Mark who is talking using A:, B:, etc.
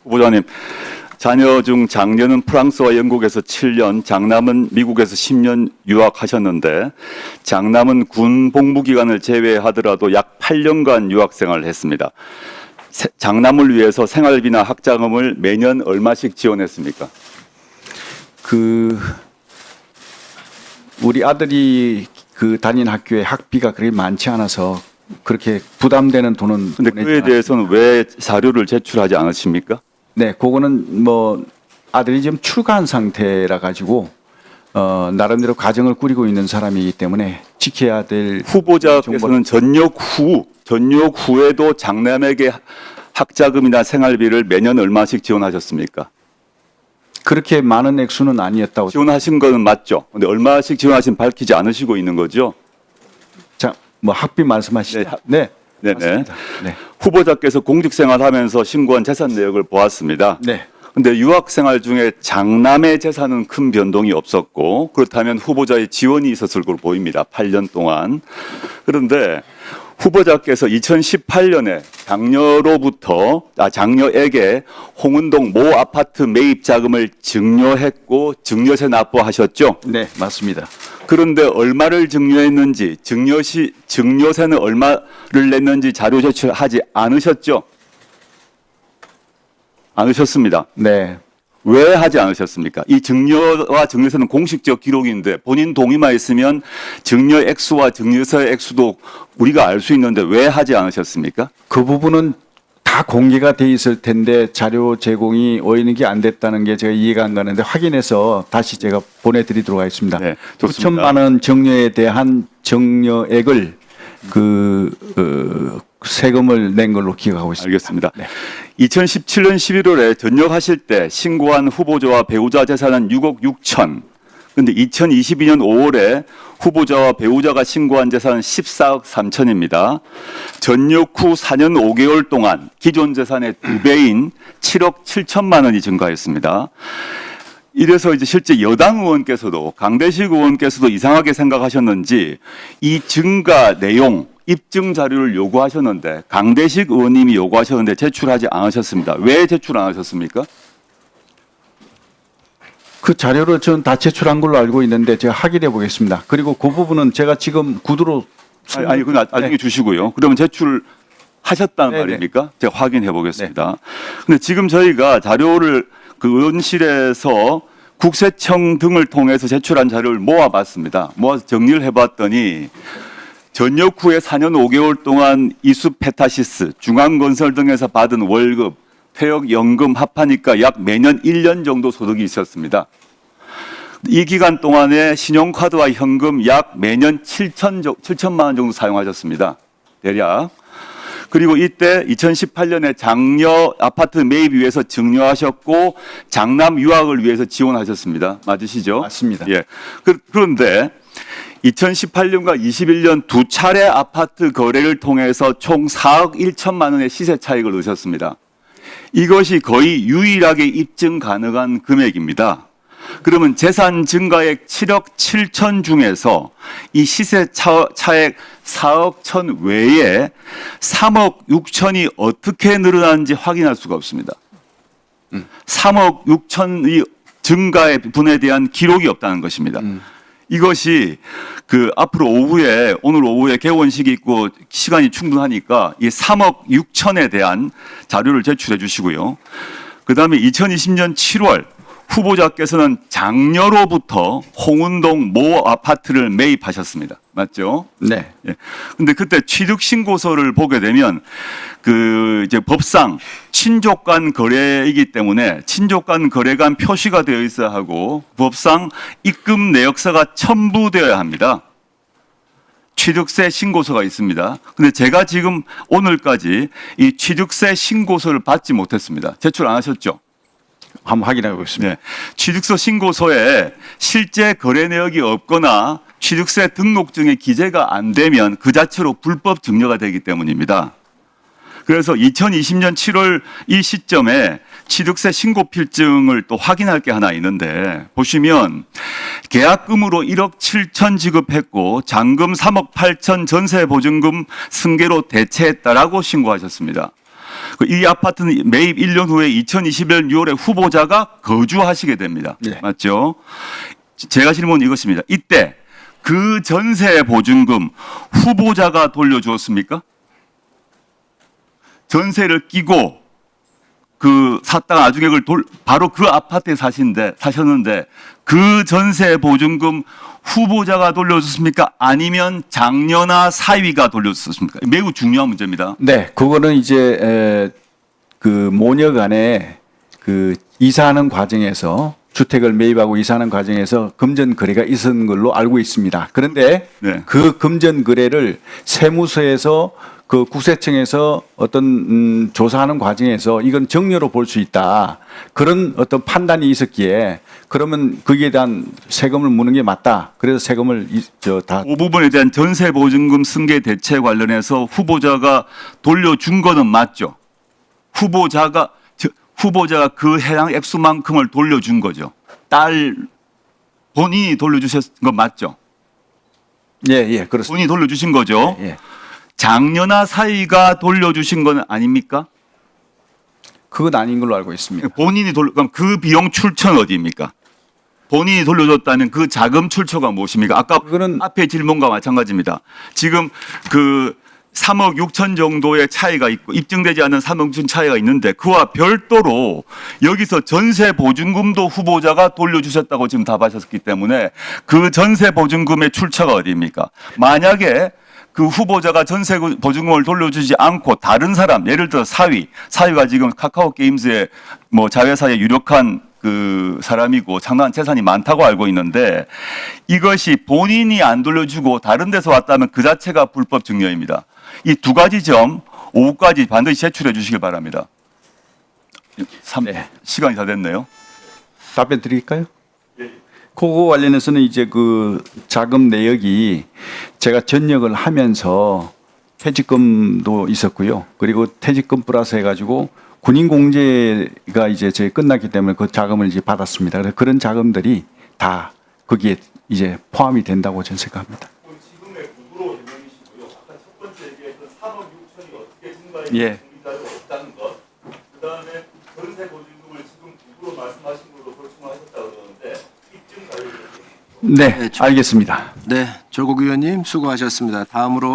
A: 후보자님, 자녀 중 장녀는 프랑스와 영국에서 7년, 장남은 미국에서 10년 유학하셨는데 장남은 군 복무 기간을 제외하더라도 약 8년간 유학 생활을 했습니다. 장남을 위해서 생활비나 학자금을 매년 얼마씩 지원했습니까?
B: 우리 아들이 다닌 학교에 학비가 그렇게 많지 않아서 그렇게 부담되는 돈은.
A: 근데 그에 대해서는 왜 자료를 제출하지 않으십니까?
B: 네, 그거는 아들이 지금 출가한 상태라 가지고 나름대로 가정을 꾸리고 있는 사람이기 때문에 지켜야 될.
A: 후보자께서는 전역 후에도 장남에게 학자금이나 생활비를 매년 얼마씩 지원하셨습니까?
B: 그렇게 많은 액수는 아니었다고.
A: 지원하신 거는 맞죠? 근데 얼마씩 지원하신 밝히지 않으시고 있는 거죠?
B: 자, 학비 말씀하시죠. 네.
A: 네네.
B: 맞습니다. 네.
A: 후보자께서 공직생활하면서 신고한 재산 내역을 보았습니다.
B: 네.
A: 근데 유학생활 중에 장남의 재산은 큰 변동이 없었고 그렇다면 후보자의 지원이 있었을 걸로 보입니다. 8년 동안. 그런데 후보자께서 2018년에 장녀에게 홍은동 모 아파트 매입 자금을 증여했고 증여세 납부하셨죠?
B: 네, 맞습니다.
A: 그런데 얼마를 증여했는지, 증여세는 얼마를 냈는지 자료 제출하지 않으셨죠? 않으셨습니다.
B: 네.
A: 왜 하지 않으셨습니까? 이 증여와 증여세는 공식적 기록인데 본인 동의만 있으면 증여 액수와 증여세 액수도 우리가 알 수 있는데 왜 하지 않으셨습니까?
B: 그 부분은 다 공개가 돼 있을 텐데 자료 제공이 오인이 안 됐다는 게 제가 이해가 안 가는데 확인해서 다시 제가 보내드리도록 하겠습니다.
A: 네, 좋습니다.
B: 9천만 원 증여에 대한 증여액을 세금을 낸 걸로 기억하고 있습니다.
A: 알겠습니다.
B: 네.
A: 2017년 11월에 전역하실 때 신고한 후보자와 배우자 재산은 6억 6천. 근데 2022년 5월에 후보자와 배우자가 신고한 재산은 14억 3천입니다. 전역 후 4년 5개월 동안 기존 재산의 2배인 7억 7천만 원이 증가했습니다. 이래서 이제 실제 여당 의원께서도 강대식 의원께서도 이상하게 생각하셨는지 이 증가 내용 입증 자료를 요구하셨는데 강대식 의원님이 요구하셨는데 제출하지 않으셨습니다. 왜 제출 안 하셨습니까?
B: 그 자료를 저는 다 제출한 걸로 알고 있는데 제가 확인해 보겠습니다. 그리고 그 부분은 제가 지금 구두로.
A: 아니 그건 나중에 주시고요. 그러면 제출하셨다는
B: 네네.
A: 말입니까? 제가 확인해 보겠습니다. 근데 지금 저희가 자료를 의원실에서 국세청 등을 통해서 제출한 자료를 모아봤습니다. 모아서 정리를 해봤더니 전역 후에 4년 5개월 동안 이수페타시스, 중앙건설 등에서 받은 월급, 퇴역연금 합하니까 약 매년 1년 정도 소득이 있었습니다. 이 기간 동안에 신용카드와 현금 약 매년 7천만 원 정도 사용하셨습니다. 대략. 그리고 이때 2018년에 장녀 아파트 매입 위해서 증여하셨고 장남 유학을 위해서 지원하셨습니다. 맞으시죠?
B: 맞습니다.
A: 예. 그런데 2018년과 21년 두 차례 아파트 거래를 통해서 총 4억 1천만 원의 시세 차익을 얻으셨습니다. 이것이 거의 유일하게 입증 가능한 금액입니다. 그러면 재산 증가액 7억 7천 중에서 이 시세 차액 4억 천 외에 3억 6천이 어떻게 늘어나는지 확인할 수가 없습니다. 3억 6천의 증가의 부분에 대한 기록이 없다는 것입니다. 이것이 앞으로 오늘 오후에 개원식이 있고 시간이 충분하니까 이 3억 6천에 대한 자료를 제출해 주시고요. 그다음에 2020년 7월 후보자께서는 장녀로부터 홍은동 모 아파트를 매입하셨습니다. 맞죠?
B: 네.
A: 예. 근데 그때 취득 신고서를 보게 되면 이제 법상 친족 간 거래이기 때문에 친족 간 거래가 표시가 되어 있어야 하고 법상 입금 내역서가 첨부되어야 합니다. 취득세 신고서가 있습니다. 근데 제가 지금 오늘까지 이 취득세 신고서를 받지 못했습니다. 제출 안 하셨죠?
B: 한번 확인해 보겠습니다.
A: 네. 취득서 신고서에 실제 거래 내역이 없거나 취득세 등록증에 기재가 안 되면 그 자체로 불법 증여가 되기 때문입니다. 그래서 2020년 7월 이 시점에 취득세 신고 필증을 또 확인할 게 하나 있는데 보시면 계약금으로 1억 7천 지급했고 잔금 3억 8천 전세 보증금 승계로 대체했다라고 신고하셨습니다. 이 아파트는 매입 1년 후에 2021년 6월에 후보자가 거주하시게 됩니다.
B: 네.
A: 맞죠? 제가 질문은 이것입니다. 이때 그 전세 보증금 후보자가 돌려주었습니까? 전세를 끼고 그 샀다가 나중에 그걸 바로 그 아파트에 사셨는데 그 전세 보증금 후보자가 돌려줬습니까? 아니면 장녀나 사위가 돌려줬습니까? 매우 중요한 문제입니다.
B: 네, 그거는 이제 그 모녀간에 그 이사하는 과정에서 주택을 매입하고 이사하는 과정에서 금전 거래가 있었는 걸로 알고 있습니다. 그런데
A: 네.
B: 그 금전 거래를 세무서에서 그 국세청에서 어떤 조사하는 과정에서 이건 정려로 볼 수 있다. 그런 어떤 판단이 있었기에 그러면 거기에 대한 세금을 무는 게 맞다. 그래서 세금을 다
A: 그 부분에 대한 전세 보증금 승계 대체 관련해서 후보자가 돌려준 거는 맞죠? 후보자가 그 해당 액수만큼을 돌려준 거죠. 딸 본인이 돌려주셨 건 맞죠?
B: 예, 그렇습니다.
A: 본인이 돌려주신 거죠.
B: 예.
A: 장녀나 사위가 돌려주신 건 아닙니까?
B: 그건 아닌 걸로 알고 있습니다.
A: 그럼 그 비용 출처는 어디입니까? 본인이 돌려줬다면 그 자금 출처가 무엇입니까? 아까
B: 그거는-
A: 앞에 질문과 마찬가지입니다. 지금 그 3억 6천 정도의 차이가 있고 입증되지 않은 3억 6천 차이가 있는데 그와 별도로 여기서 전세 보증금도 후보자가 돌려주셨다고 지금 답하셨기 때문에 그 전세 보증금의 출처가 어디입니까? 만약에 그 후보자가 전세 보증금을 돌려주지 않고 다른 사람, 예를 들어 사위가 지금 카카오 게임즈의 뭐 자회사의 유력한 그 사람이고 상당한 재산이 많다고 알고 있는데 이것이 본인이 안 돌려주고 다른 데서 왔다면 그 자체가 불법 증여입니다. 이 두 가지 점 오후까지 반드시 제출해 주시길 바랍니다.
B: 네.
A: 시간이 다 됐네요.
B: 답변 드릴까요? 그거 관련해서는 이제 그 자금 내역이 제가 전역을 하면서 퇴직금도 있었고요. 그리고 퇴직금 플러스 해가지고 군인 공제가 이제 저희 끝났기 때문에 그 자금을 이제 받았습니다. 그래서 그런 자금들이 다 거기에 이제 포함이 된다고 저는 생각합니다.
A: 지금의 부부로 유명이시고요. 아까 첫 번째 얘기했던 3억 6천이 어떻게 증가했는지
B: 예.
A: 공개자료가 없다는 것. 그다음에 전세 보증금을 지금 부부로 말씀하신 걸로 결정하셨다 그러는데 입증 자료를
B: 네, 알겠습니다.
C: 네, 조국 의원님 수고하셨습니다. 다음으로